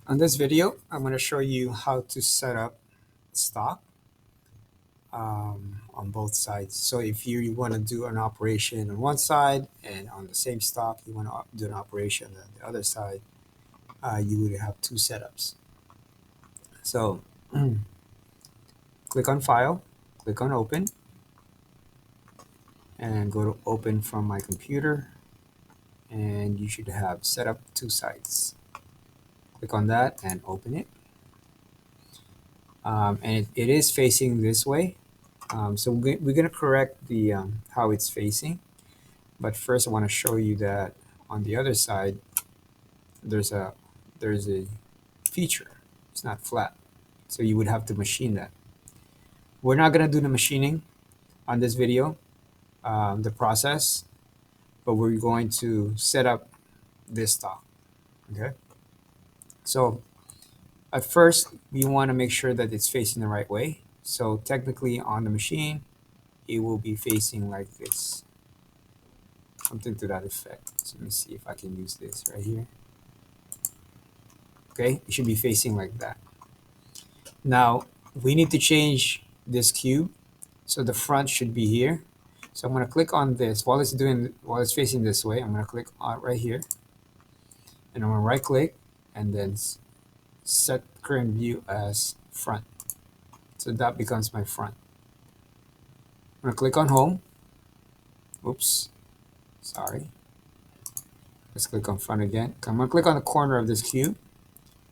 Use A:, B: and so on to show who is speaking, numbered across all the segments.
A: On this video, I'm going to show you how to set up stock on both sides. So if you want to do an operation on one side and on the same stock, you want to do an operation on the other side, you would have two setups. So click on File, click on Open, and go to Open from my computer, and you should have set up two sides. Click on that and open it. And it is facing this way. So we're going to correct the how it's facing. But first, I want to show you that on the other side, there's a there's a feature. It's not flat, so you would have to machine that. We're not going to do the machining on this video, the process, but we're going to set up this stock. Okay. So at first, we want to make sure that it's facing the right way. So technically, on the machine, it will be facing like this, something to that effect. So let me see if I can use this right here. Okay, it should be facing like that. Now we need to change this cube, so the front should be here. So I'm going to click on this while it's facing this way. I'm going to click on right here, and I'm going to right click and then set current view as front. So that becomes my front. I'm going to click on home. Oops, sorry. Let's click on front again. I'm going to click on the corner of this cube.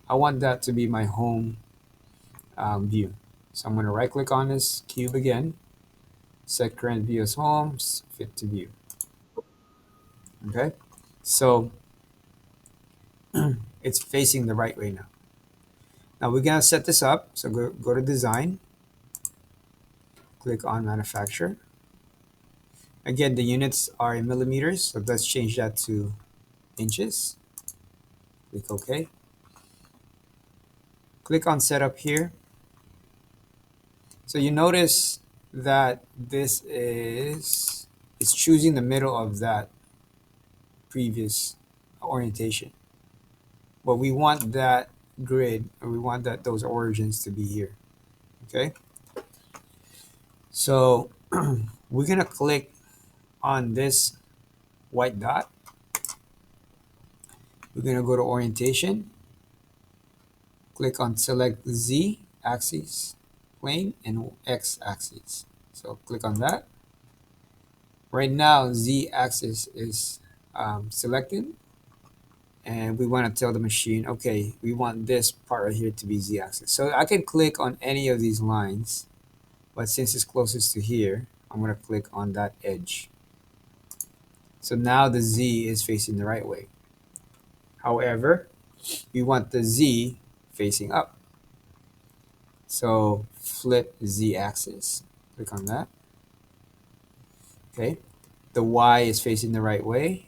A: I want that to be my home view. So I'm going to right click on this cube again, set current view as home, fit to view. Okay, so it's facing the right way now. Now we're going to set this up. So go to design, click on manufacture. Again, the units are in millimeters, so let's change that to inches. Click OK. Click on setup here. So you notice that this is it's choosing the middle of that previous orientation, but we want that grid, or we want those origins to be here. Okay, so we're gonna click on this white dot. We're gonna go to orientation, click on select Z axis plane and X axis. So click on that. Right now Z axis is selected, and we want to tell the machine, okay, we want this part right here to be Z axis. So I can click on any of these lines, but since it's closest to here, I'm going to click on that edge. So now the Z is facing the right way. However, we want the Z facing up. So flip Z axis. Click on that. Okay. The Y is facing the right way,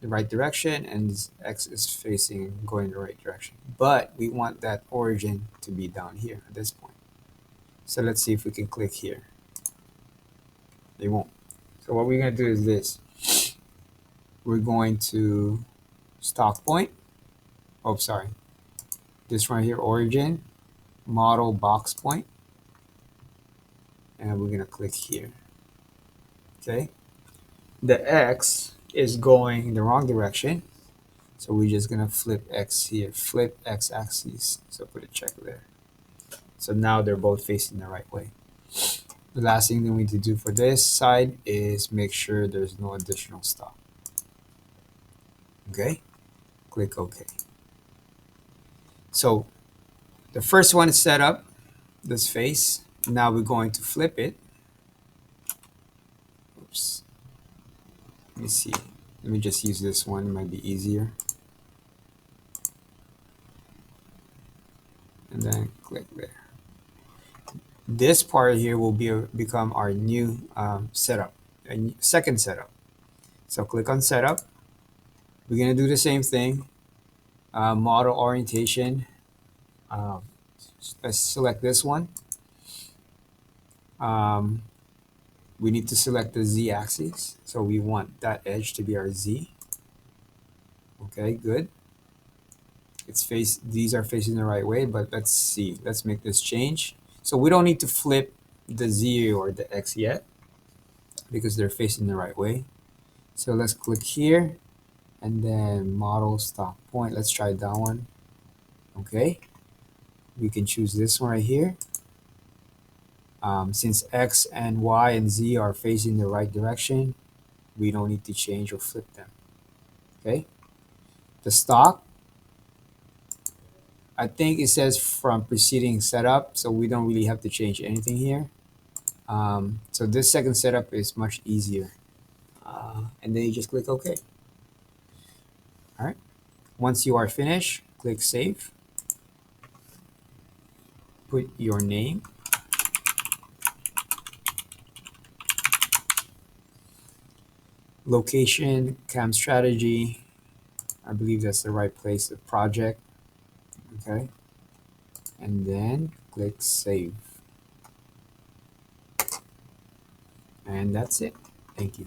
A: the right direction, and X is facing going the right direction. But we want that origin to be down here at this point. So let's see if we can click here. They won't. So what we're going to do is this. We're going to stock point. Oh, sorry. This right here, origin, model box point. And we're going to click here. Okay. The X is going in the wrong direction. So we're just going to flip X here, flip X axis. So put a check there. So now they're both facing the right way. The last thing that we need to do for this side is make sure there's no additional stock. Okay, click OK. So the first one is set up, this face. Now we're going to flip it. Oops. Let me see. Let me just use this one, it might be easier. And then click there. This part here will become our new setup, a second setup. So click on setup. We're going to do the same thing. Model orientation. Let's select this one. We need to select the Z axis. So we want that edge to be our Z. Okay, good. these are facing the right way, but let's see. Let's make this change. So we don't need to flip the Z or the X yet because they're facing the right way. So let's click here and then model stop point. Let's try that one. Okay. We can choose this one right here. Since X and Y and Z are facing the right direction, we don't need to change or flip them. Okay. The stock, I think it says from preceding setup, so we don't really have to change anything here. So this second setup is much easier. And then you just click OK. All right. Once you are finished, click Save. Put your name. Location, cam strategy. I believe that's the right place, the project. Okay. And then click Save. And that's it. Thank you.